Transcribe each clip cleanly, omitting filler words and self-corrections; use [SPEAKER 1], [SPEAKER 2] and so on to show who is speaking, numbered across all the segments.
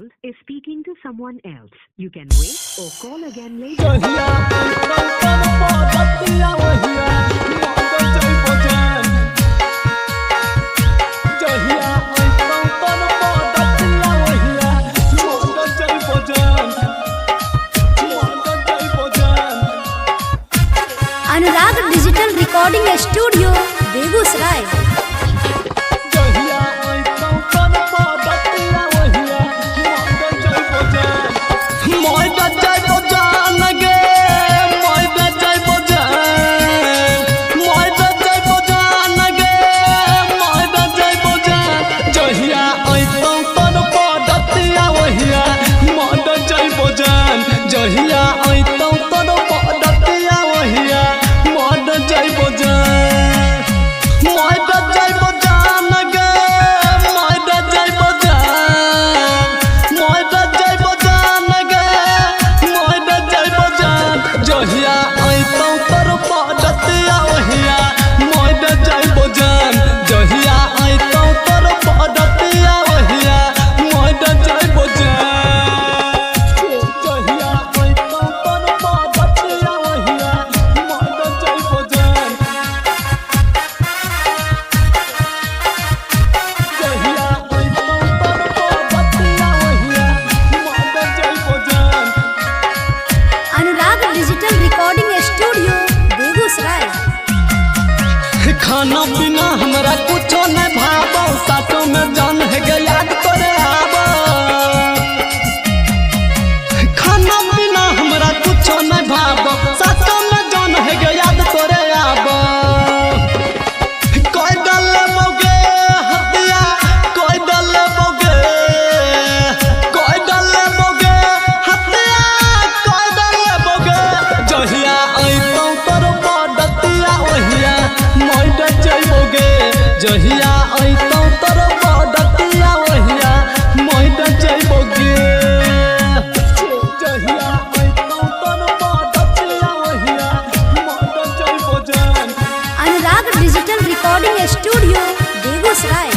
[SPEAKER 1] is speaking to someone else. You can wait or call again later.
[SPEAKER 2] Anurag digital recording studio Begusarai.
[SPEAKER 3] खाना पीना हमरा कुछो न भावो, साथों में जान है याद करे आबो। खाना पीना हमरा कुछो न भावो, साथों में जान है याद करे आबो। कोई डल मोगे हतिया, कोई डल मोगे, कोई डल मोगे हतिया, कोई डल मोगे। जहिया आइतो तोर पडतिया ओहिया जहिया आइतो तोर पडतिया ओहिया मोइड जइबोगे। जहिया आइतो तोर पडतिया ओहिया मोइड जइबो जान।
[SPEAKER 2] Anurag digital recording studio Begusarai.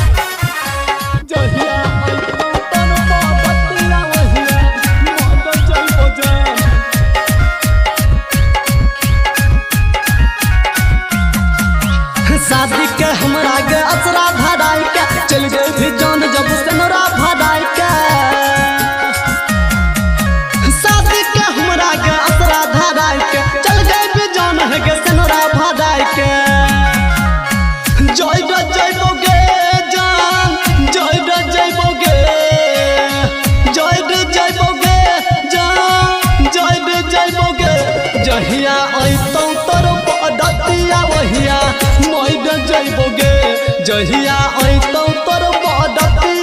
[SPEAKER 3] जहिया आइतो तोर पडतिया ओहिया मोइड जइबो जान। शादी के हमरा के असरा भराई के चल गए भी जान जब सनरा भराई के। शादी के हमरा के असरा भराई के चल गए भी जान है के सनरा भराई के। जय जइबोगे जान, जय जइबोगे, जय जइबोगे जान, जय जइबोगे। जहिया आइतो तोर पडतिया ओहिया मोइड जइबोगे। जहिया आइतो तोर पडतिया